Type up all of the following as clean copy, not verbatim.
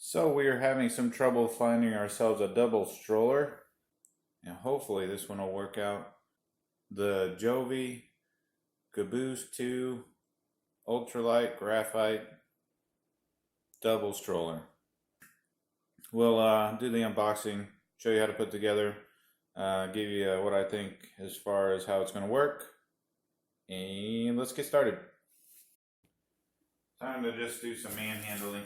So we are having some trouble finding ourselves a double stroller, and hopefully this one will work out. The joovy Caboose 2 Ultralight Graphite double stroller. We'll do the unboxing, show you how to put together, give you what I think as far as how it's going to work, and let's get started. Time to just do some manhandling.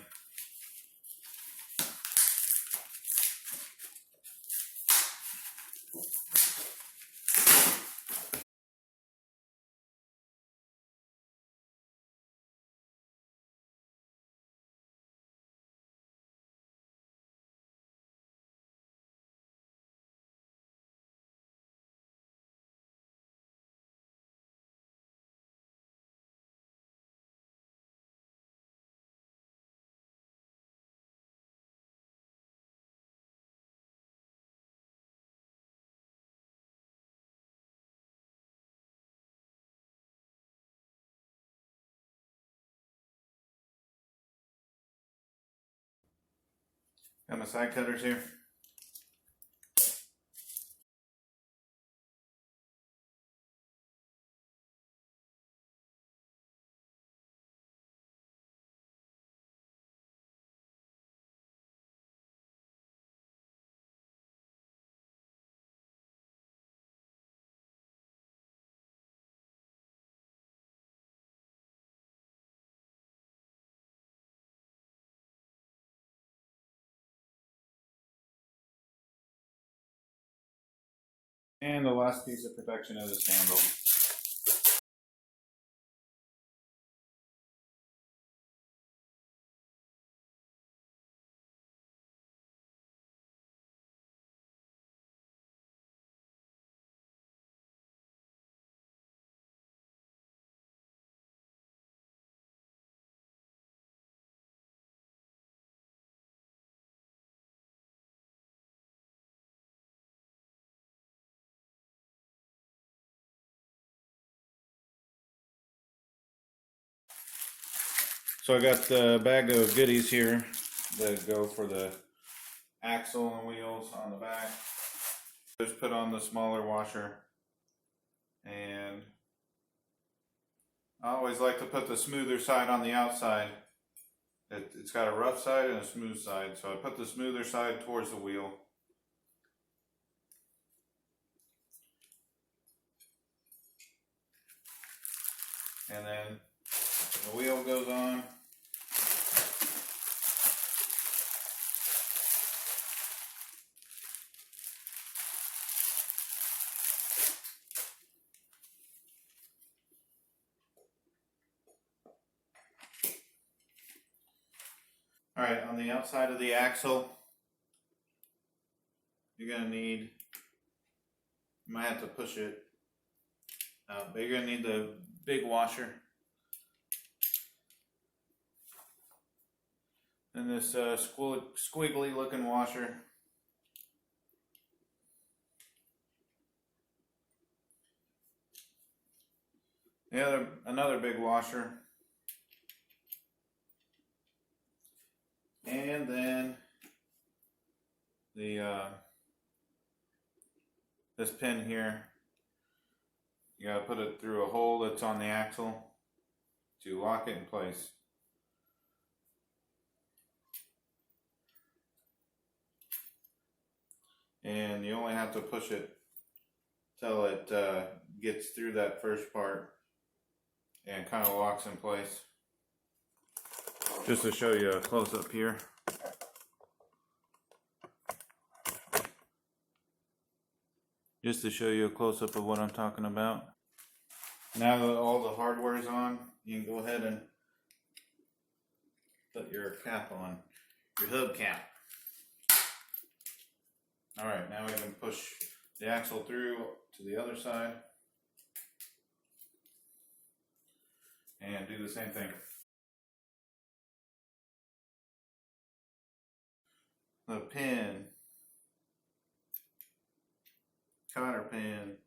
Got my side cutters here. And the last piece of protection is this handle. So I got the bag of goodies here that go for the axle and wheels on the back. Just put on the smaller washer, and I always like to put the smoother side on the outside. It's got a rough side and a smooth side, so I put the smoother side towards the wheel. And then the wheel goes on. Alright, on the outside of the axle, you're going to need, you might have to push it out, but you're going to need the big washer. And this squiggly looking washer. Another big washer. And then this pin here, you gotta put it through a hole that's on the axle to lock it in place. And you only have to push it till it gets through that first part and kind of locks in place. Just to show you a close up here. Just to show you a close up of what I'm talking about. Now that all the hardware is on, you can go ahead and put your cap on, your hub cap. Alright, now we can push the axle through to the other side and do the same thing. The pin, cotter pin,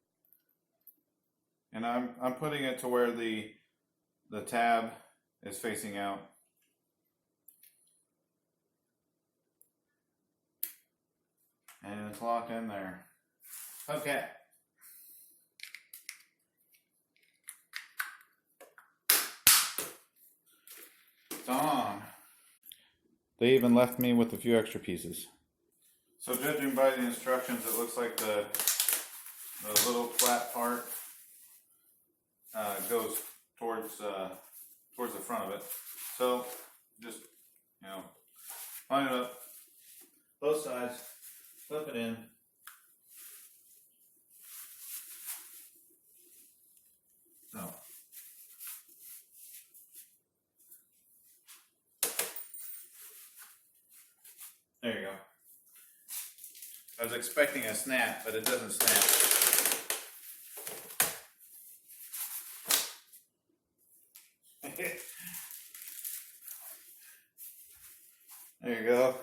and I'm putting it to where the tab is facing out. it's locked in there. Okay. It's on. They even left me with a few extra pieces. So judging by the instructions, it looks like the little flat part goes towards the front of it. So just, line it up, both sides, flip it in. So there you go. I was expecting a snap, but it doesn't snap. There you go.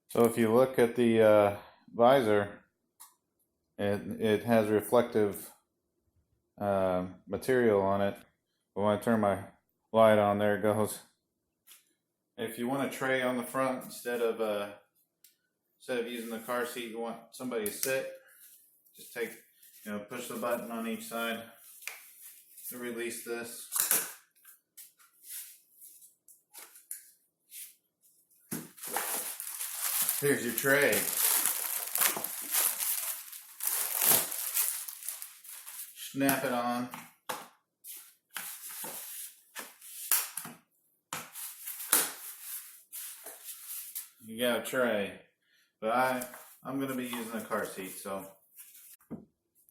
So if you look at the visor, it has reflective material on it. But when I turn my light on, there it goes. If you want a tray on the front instead of using the car seat, you want somebody to sit. Just take, push the button on each side to release this. Here's your tray. Snap it on. You got a tray. But I'm going to be using a car seat, so.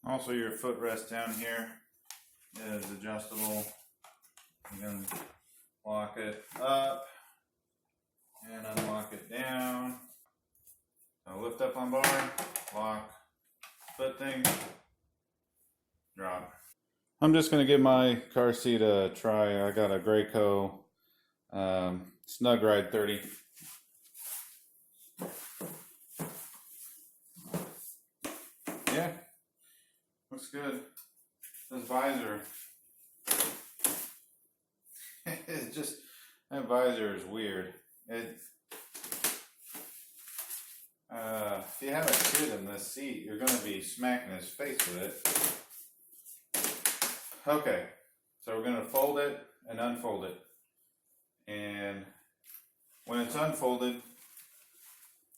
Also your footrest down here is adjustable. You can lock it up and unlock it down. So lift up on bar, lock, foot thing, drop. I'm just going to give my car seat a try. I got a Graco Snug Ride 30. Yeah, looks good. This visor, it's just, that visor is weird. If you have a kid in this seat, you're going to be smacking his face with it. Okay, so we're going to fold it and unfold it. And when it's unfolded,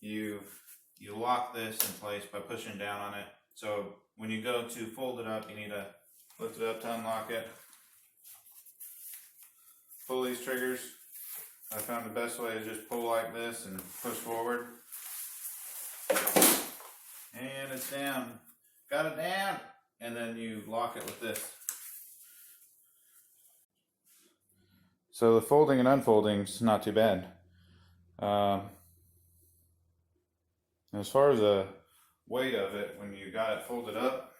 you lock this in place by pushing down on it. So when you go to fold it up, you need to lift it up to unlock it. Pull these triggers. I found the best way is just pull like this and push forward. And it's down. Got it down. And then you lock it with this. So the folding and unfolding is not too bad. As far as the weight of it, when you got it folded up,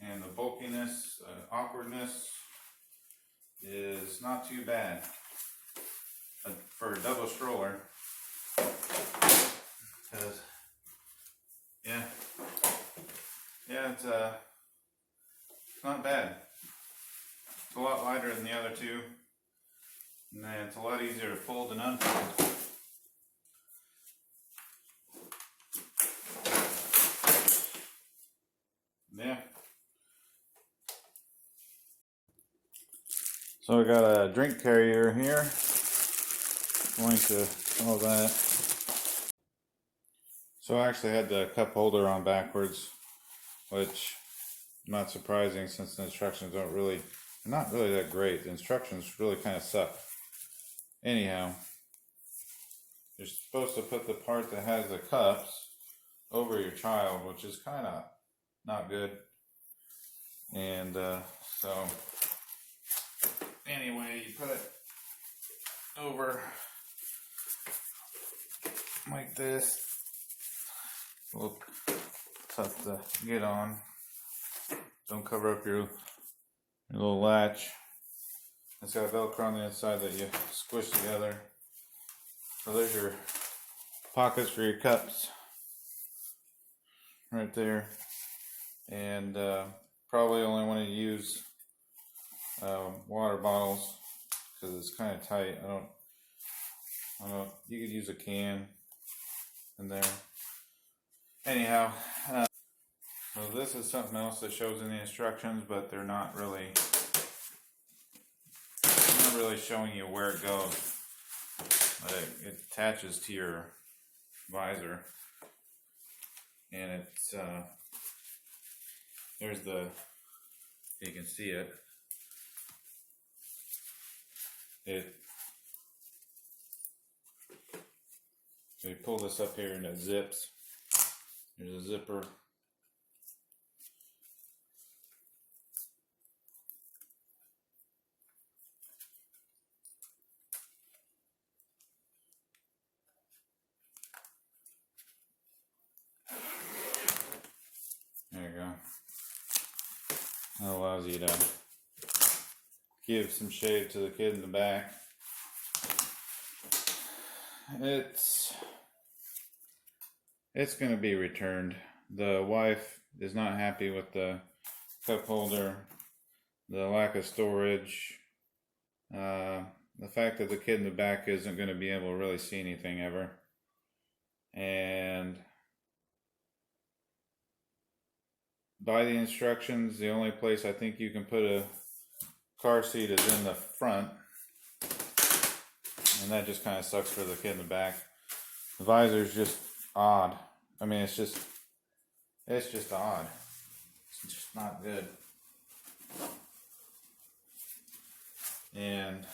and the bulkiness, awkwardness is not too bad for a double stroller. Because, it's not bad. It's a lot lighter than the other two, and then it's a lot easier to fold and unfold. Yeah. So I got a drink carrier here. Going to all that. So I actually had the cup holder on backwards, which not surprising since the instructions not really that great. The instructions really kind of suck. Anyhow, you're supposed to put the part that has the cups over your child, which is kind of not good. And so anyway, you put it over like this. A little tough to get on. Don't cover up your little latch. It's got Velcro on the inside that you squish together. So there's your pockets for your cups right there. and probably only want to use water bottles because it's kind of tight. I don't know. You could use a can in there. Anyhow, so this is something else that shows in the instructions, but they're not really showing you where it goes. But it attaches to your visor, and it's there's the, you can see it. So you pull this up here and it zips. There's a zipper. There you go. That allows you to give some shade to the kid in the back. It's going to be returned. The wife is not happy with the cup holder, the lack of storage, the fact that the kid in the back isn't going to be able to really see anything ever, and by the instructions, the only place I think you can put a car seat is in the front, and that just kind of sucks for the kid in the back. The visor is just odd. I mean, it's just odd. It's just not good. And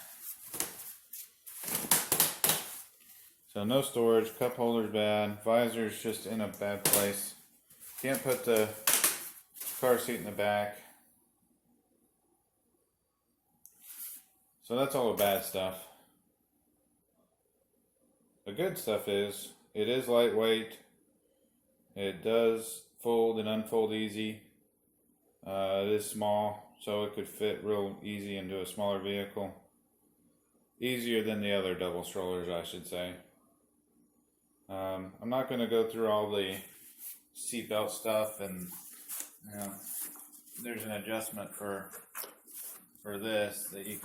so no storage, cup holder's bad, visor's just in a bad place. Can't put the car seat in the back. So that's all the bad stuff. The good stuff is, it is lightweight. It does fold and unfold easy. It is small, so it could fit real easy into a smaller vehicle. Easier than the other double strollers, I should say. I'm not going to go through all the seatbelt stuff, and there's an adjustment for this that you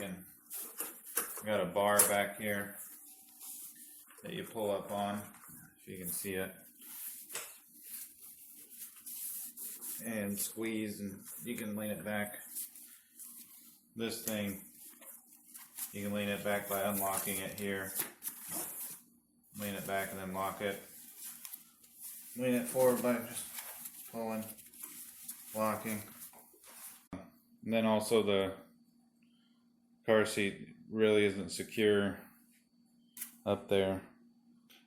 got a bar back here that you pull up on, if you can see it, and squeeze, and you can lean it back. This thing, you can lean it back by unlocking it here. Lean it back and then lock it. Lean it forward by just pulling, locking. And then also the car seat really isn't secure up there.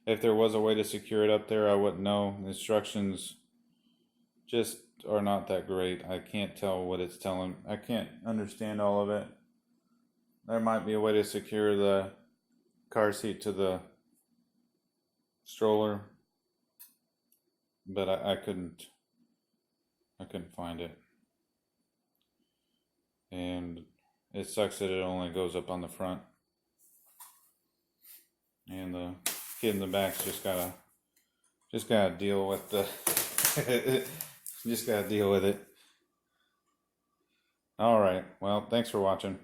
If there was a way to secure it up there, I wouldn't know. The instructions just are not that great. I can't tell what it's telling. I can't understand all of it. There might be a way to secure the car seat to the stroller, but I couldn't find it. And it sucks that it only goes up on the front. And the kid in the back's just gotta deal with the just gotta deal with it. Alright, well, thanks for watching.